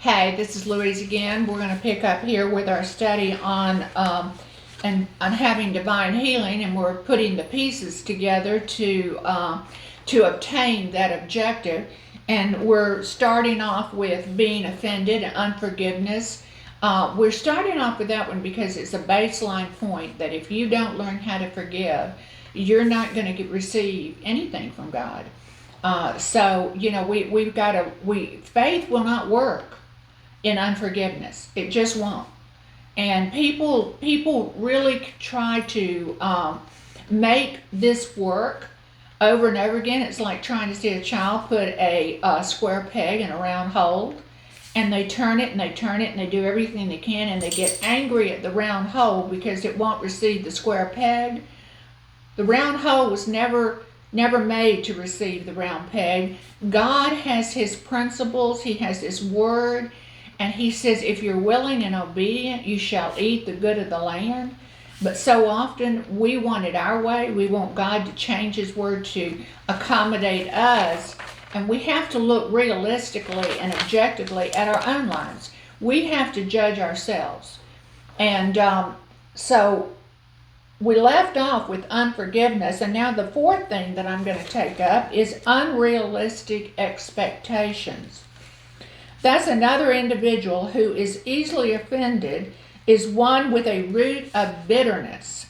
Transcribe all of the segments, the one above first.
Hey, this is Louise again. We're going to pick up here with our study on having divine healing, and we're putting the pieces together to obtain that objective. And we're starting off with being offended and unforgiveness. We're starting off with that one because it's a baseline point that if you don't learn how to forgive, you're not going to receive anything from God. So you know we've got to faith will not work in unforgiveness. It just won't. And people really try to make this work over and over again. It's like trying to see a child put a square peg in a round hole, and they turn it and they turn it and they do everything they can, and they get angry at the round hole because it won't receive the square peg. The round hole was never made to receive the round peg. God has his principles, he has his word, and he says if you're willing and obedient, you shall eat the good of the land. But so often we want it our way. We want God to change his word to accommodate us, and we have to look realistically and objectively at our own lives. We have to judge ourselves. And so we left off with unforgiveness, and now the fourth thing that I'm going to take up is unrealistic expectations. That's another individual who is easily offended, is one with a root of bitterness,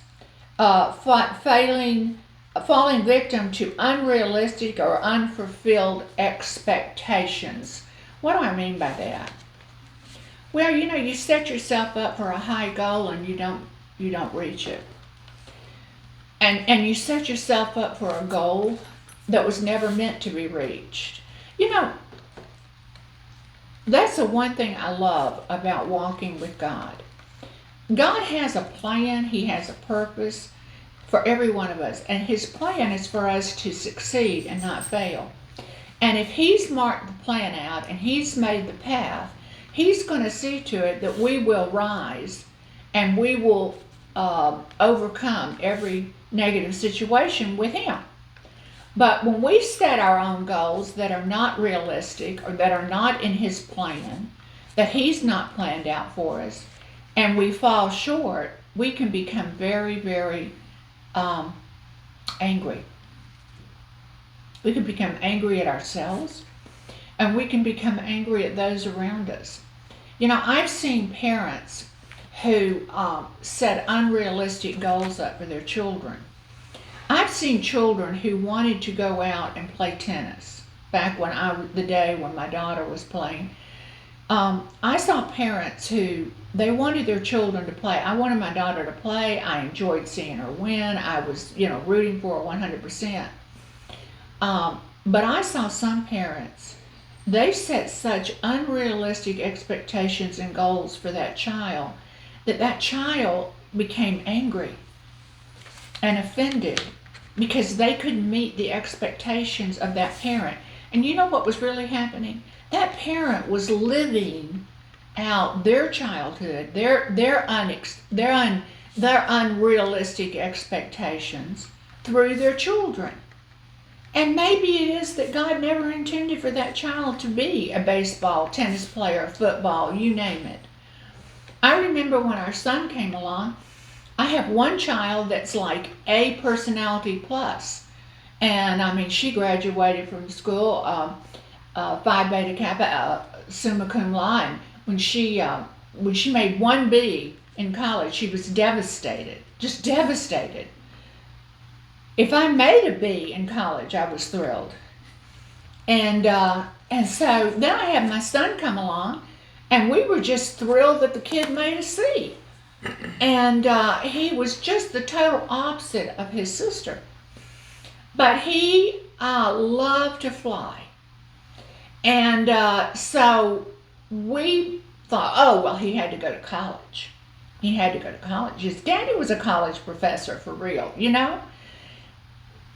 falling victim to unrealistic or unfulfilled expectations. What do I mean by that? Well, you set yourself up for a high goal and you don't reach it. And you set yourself up for a goal that was never meant to be reached. That's the one thing I love about walking with God. God has a plan, he has a purpose for every one of us, and his plan is for us to succeed and not fail. And if he's marked the plan out and he's made the path, he's going to see to it that we will rise and we will overcome every negative situation with him. But when we set our own goals that are not realistic or that are not in his plan, that he's not planned out for us, and we fall short, we can become very, very angry. We can become angry at ourselves, and we can become angry at those around us. I've seen parents who set unrealistic goals up for their children. I've seen children who wanted to go out and play tennis back the day when my daughter was playing. I saw parents who they wanted their children to play. I wanted my daughter to play. I enjoyed seeing her win. I was, rooting for her 100%. But I saw some parents, they set such unrealistic expectations and goals for that child that child became angry and offended because they couldn't meet the expectations of that parent. And you know what was really happening? That parent was living out their childhood, their unrealistic expectations through their children. And maybe it is that God never intended for that child to be a baseball, tennis player, football, you name it. I remember when our son came along, I have one child that's like A personality plus. And she graduated from school, Phi Beta Kappa, summa cum laude. When she made one B in college, she was devastated, just devastated. If I made a B in college, I was thrilled. And so then I had my son come along, and we were just thrilled that the kid made a C. And he was just the total opposite of his sister. But he loved to fly. And so we thought, oh, well, he had to go to college. He had to go to college. His daddy was a college professor for real,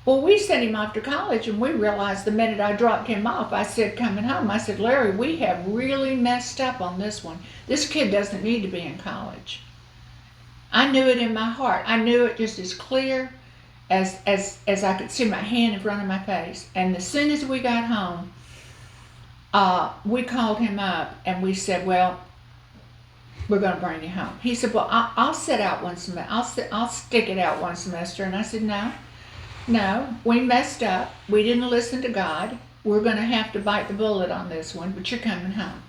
Well, we sent him off to college, and we realized the minute I dropped him off, I said, coming home, I said, Larry, we have really messed up on this one. This kid doesn't need to be in college. I knew it in my heart. I knew it just as clear as I could see my hand in front of my face. And as soon as we got home, we called him up and we said, well, we're going to bring you home. He said, well, I'll sit out one semester. I'll stick it out one semester. And I said, no, we messed up. We didn't listen to God. We're going to have to bite the bullet on this one, but you're coming home.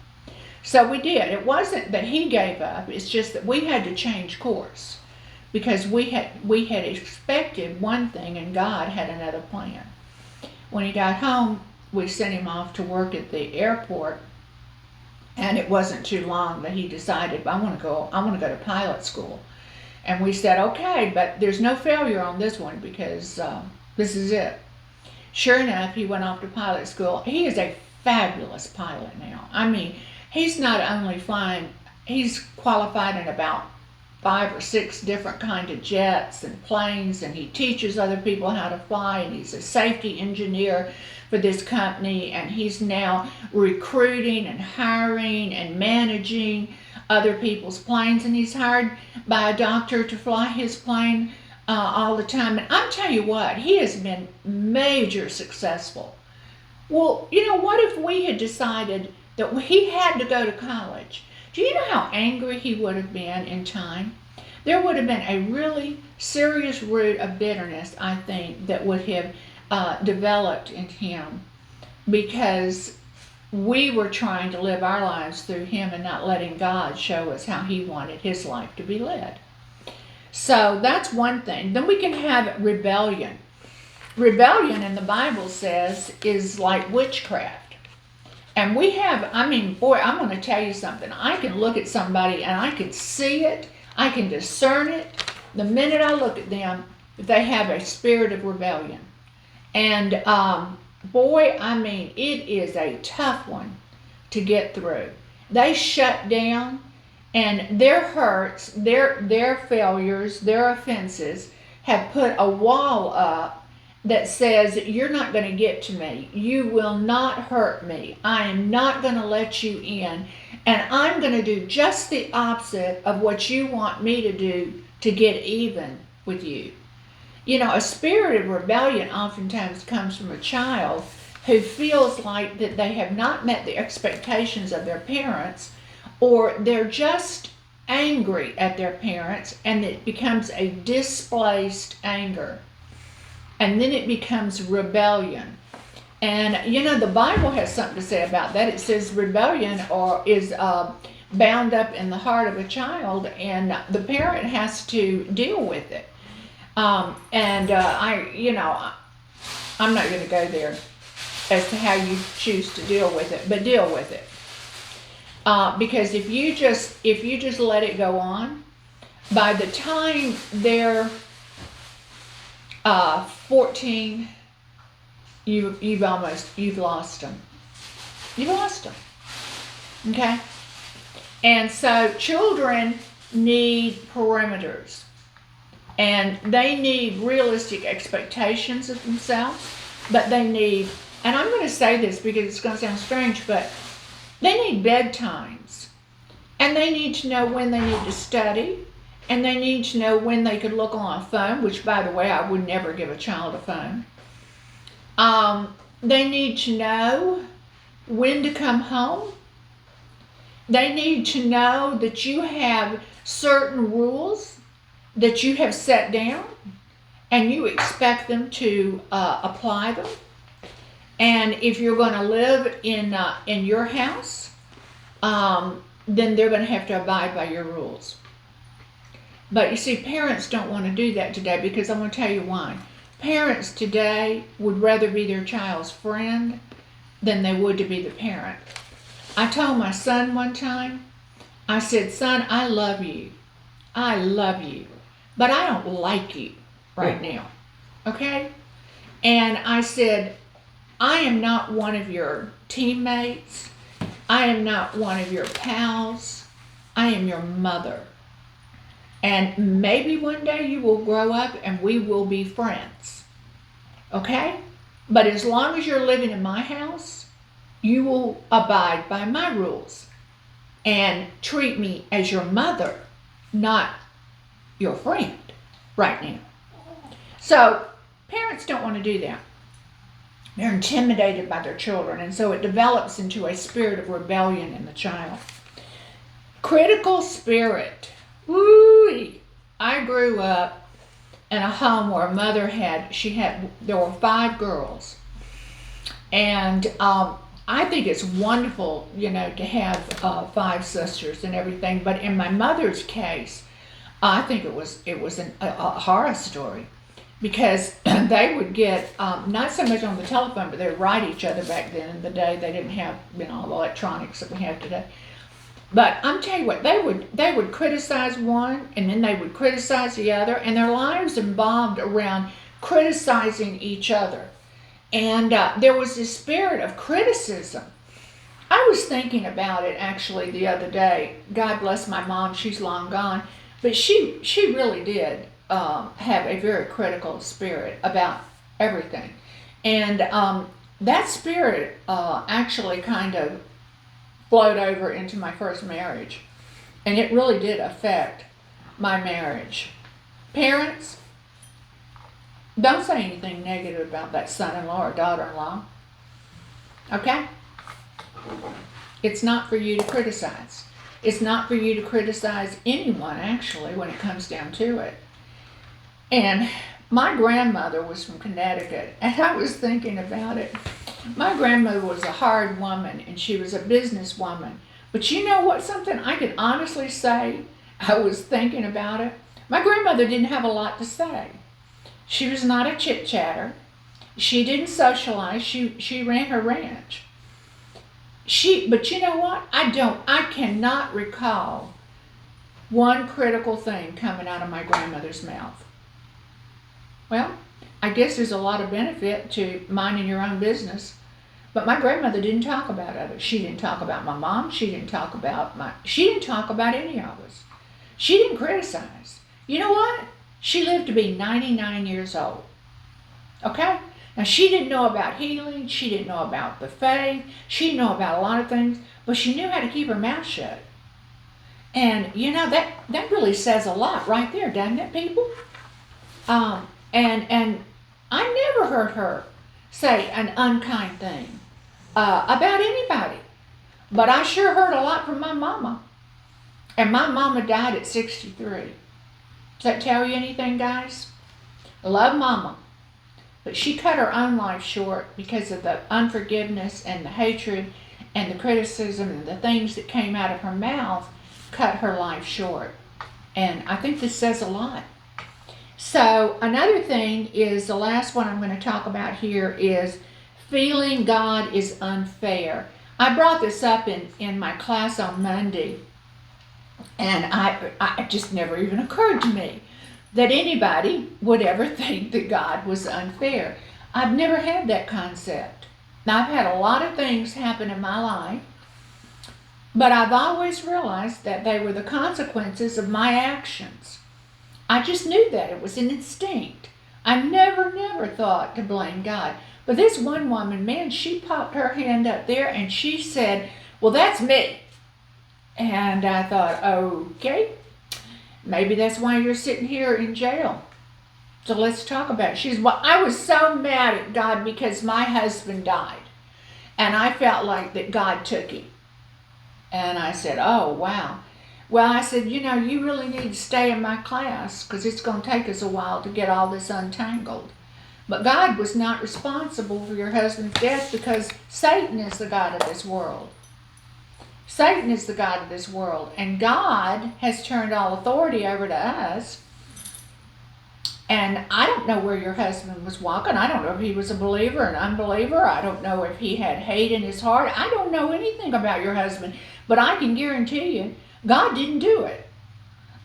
So we did. It wasn't that he gave up. It's just that we had to change course because we had expected one thing and God had another plan. When he got home, we sent him off to work at the airport. And it wasn't too long that he decided, I want to go to pilot school. And we said, okay, but there's no failure on this one because this is it. Sure enough, he went off to pilot school. He is a fabulous pilot now. I mean, he's not only flying, he's qualified in about 5 or 6 different kind of jets and planes, and he teaches other people how to fly, and he's a safety engineer for this company, and he's now recruiting and hiring and managing other people's planes, and he's hired by a doctor to fly his plane all the time. And I'm telling you what, he has been major successful. Well, you know, what if we had decided that he had to go to college? Do you know how angry he would have been in time? There would have been a really serious root of bitterness, I think, that would have developed in him because we were trying to live our lives through him and not letting God show us how he wanted his life to be led. So that's one thing. Then we can have rebellion. Rebellion in the Bible says is like witchcraft. And we have, I mean, boy, I'm going to tell you something. I can look at somebody and I can see it. I can discern it. The minute I look at them, they have a spirit of rebellion. And boy, I mean, it is a tough one to get through. They shut down, and their hurts, their failures, their offenses have put a wall up that says, you're not going to get to me. You will not hurt me. I am not going to let you in. And I'm going to do just the opposite of what you want me to do to get even with you. You know, a spirit of rebellion oftentimes comes from a child who feels like that they have not met the expectations of their parents, or they're just angry at their parents, and it becomes a displaced anger. And then it becomes rebellion. And, you know, the Bible has something to say about that. It says rebellion is bound up in the heart of a child, and the parent has to deal with it. I'm not going to go there as to how you choose to deal with it, but deal with it. Because if you just let it go on, by the time they're 14, you've lost them. You've lost them. Okay? And so children need perimeters. And they need realistic expectations of themselves, but they need, and I'm going to say this because it's going to sound strange, but they need bedtimes. And they need to know when they need to study, and they need to know when they could look on a phone, which, by the way, I would never give a child a phone. They need to know when to come home. They need to know that you have certain rules that you have set down, and you expect them to apply them. And if you're going to live in your house, then they're going to have to abide by your rules. But you see, parents don't want to do that today, because I'm going to tell you why. Parents today would rather be their child's friend than they would to be the parent. I told my son one time, I said, son, I love you. I love you. But I don't like you right now. Okay? And I said, I am not one of your teammates. I am not one of your pals. I am your mother. And maybe one day you will grow up and we will be friends. Okay? But as long as you're living in my house, you will abide by my rules and treat me as your mother, not your friend right now. So parents don't want to do that. They're intimidated by their children, and so it develops into a spirit of rebellion in the child. Critical spirit. Woo! I grew up in a home where a mother there were 5 girls. And I think it's wonderful, to have 5 sisters and everything. But in my mother's case, I think it was a horror story, because they would get not so much on the telephone, but they would write each other back then in the day. They didn't have all the electronics that we have today. But I'm telling you what, they would criticize one, and then they would criticize the other, and their lives involved around criticizing each other. And there was this spirit of criticism. I was thinking about it actually the other day. God bless my mom, she's long gone. But she really did have a very critical spirit about everything. And that spirit actually kind of flowed over into my first marriage. And it really did affect my marriage. Parents, don't say anything negative about that son-in-law or daughter-in-law. Okay? It's not for you to criticize. It's not for you to criticize anyone, actually, when it comes down to it. And my grandmother was from Connecticut, and I was thinking about it. My grandmother was a hard woman, and she was a businesswoman. But you know what? Something I can honestly say, I was thinking about it. My grandmother didn't have a lot to say. She was not a chit-chatter. She didn't socialize. She ran her ranch. But you know what? I cannot recall one critical thing coming out of my grandmother's mouth. Well, I guess there's a lot of benefit to minding your own business. But my grandmother didn't talk about others. She didn't talk about my mom. She didn't talk about any of us. She didn't criticize. You know what? She lived to be 99 years old. Okay? Now, she didn't know about healing. She didn't know about the faith. She didn't know about a lot of things. But she knew how to keep her mouth shut. And, that really says a lot right there, doesn't it, people? And I never heard her say an unkind thing about anybody. But I sure heard a lot from my mama. And my mama died at 63. Does that tell you anything, guys? I love mama. But she cut her own life short because of the unforgiveness and the hatred and the criticism and the things that came out of her mouth cut her life short. And I think this says a lot. So another thing is, the last one I'm going to talk about here is feeling God is unfair. I brought this up in my class on Monday, and it just never even occurred to me that anybody would ever think that God was unfair. I've never had that concept. Now, I've had a lot of things happen in my life, but I've always realized that they were the consequences of my actions. I just knew that. It was an instinct. I never thought to blame God. But this one woman, man, she popped her hand up there and she said, well, that's me. And I thought, okay, maybe that's why you're sitting here in jail. So let's talk about it. I was so mad at God because my husband died. And I felt like that God took him. And I said, oh, wow. Well, I said, you really need to stay in my class because it's going to take us a while to get all this untangled. But God was not responsible for your husband's death because Satan is the god of this world. Satan is the god of this world. And God has turned all authority over to us. And I don't know where your husband was walking. I don't know if he was a believer or an unbeliever. I don't know if he had hate in his heart. I don't know anything about your husband. But I can guarantee you, God didn't do it.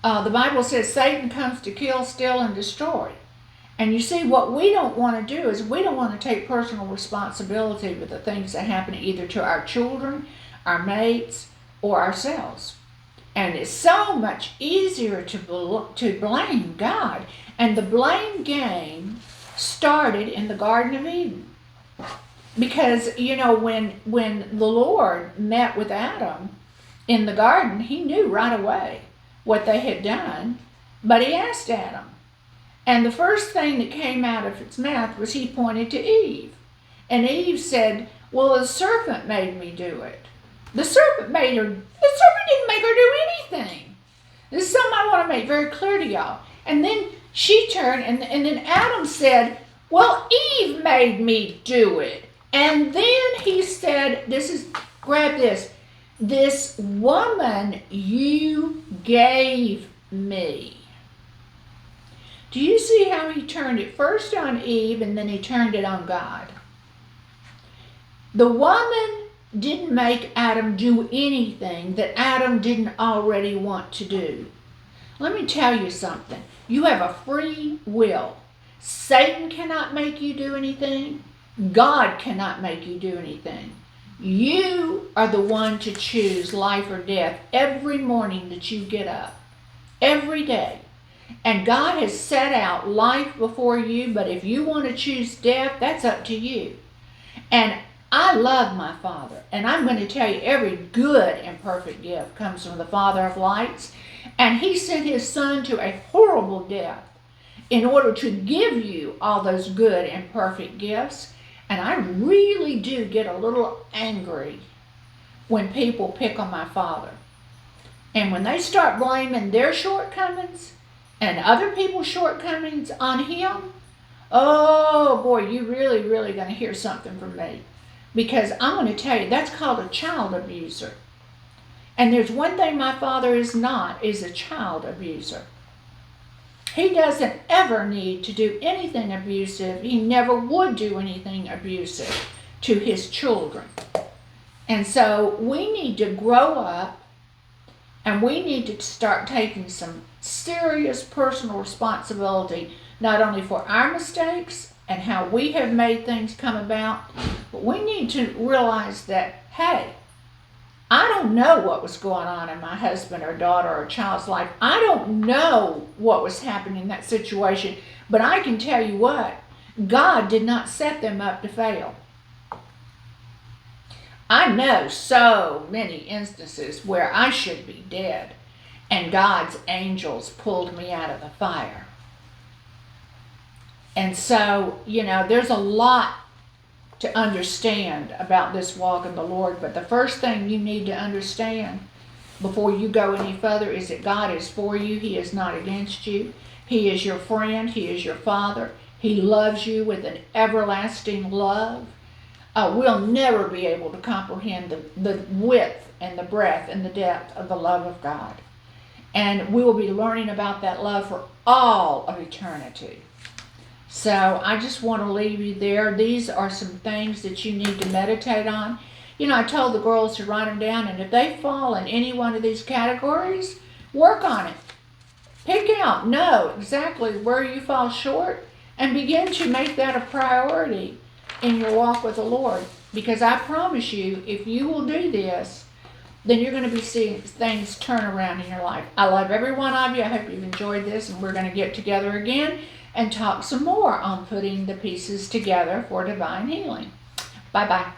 The Bible says Satan comes to kill, steal, and destroy. And you see, what we don't want to do is we don't want to take personal responsibility for the things that happen either to our children, our mates, or ourselves. And it's so much easier to blame God. And the blame game started in the Garden of Eden. Because, when the Lord met with Adam in the garden, he knew right away what they had done. But he asked Adam. And the first thing that came out of its mouth was he pointed to Eve. And Eve said, well, the serpent made me do it. The serpent didn't make her do anything. This is something I want to make very clear to y'all. And then she turned, and then Adam said, well, Eve made me do it. And then he said, grab this, this woman you gave me. Do you see how he turned it first on Eve and then he turned it on God? The woman didn't make Adam do anything that Adam didn't already want to do. Let me tell you something. You have a free will. Satan cannot make you do anything. God cannot make you do anything. You are the one to choose life or death every morning that you get up. Every day. And God has set out life before you, but if you want to choose death, that's up to you. And I love my Father, and I'm going to tell you every good and perfect gift comes from the Father of lights, and He sent His Son to a horrible death in order to give you all those good and perfect gifts. And I really do get a little angry when people pick on my Father. And when they start blaming their shortcomings and other people's shortcomings on Him, oh boy, you really going to hear something from me. Because I'm going to tell you, that's called a child abuser. And there's one thing my Father is not, is a child abuser. He doesn't ever need to do anything abusive. He never would do anything abusive to His children. And so we need to grow up, and we need to start taking some serious personal responsibility, not only for our mistakes and how we have made things come about, but we need to realize that, hey, I don't know what was going on in my husband or daughter or child's life. I don't know what was happening in that situation, but I can tell you what, God did not set them up to fail. I know so many instances where I should be dead, and God's angels pulled me out of the fire. And so, there's a lot to understand about this walk in the Lord, but the first thing you need to understand before you go any further is that God is for you. He is not against you. He is your friend. He is your Father. He loves you with an everlasting love. We'll never be able to comprehend the width and the breadth and the depth of the love of God. And we will be learning about that love for all of eternity. So I just want to leave you there. These are some things that you need to meditate on. I told the girls to write them down, and if they fall in any one of these categories, work on it. Pick out, know exactly where you fall short, and begin to make that a priority in your walk with the Lord. Because I promise you, if you will do this, then you're going to be seeing things turn around in your life. I love every one of you. I hope you've enjoyed this, and we're going to get together again and talk some more on putting the pieces together for divine healing. Bye-bye.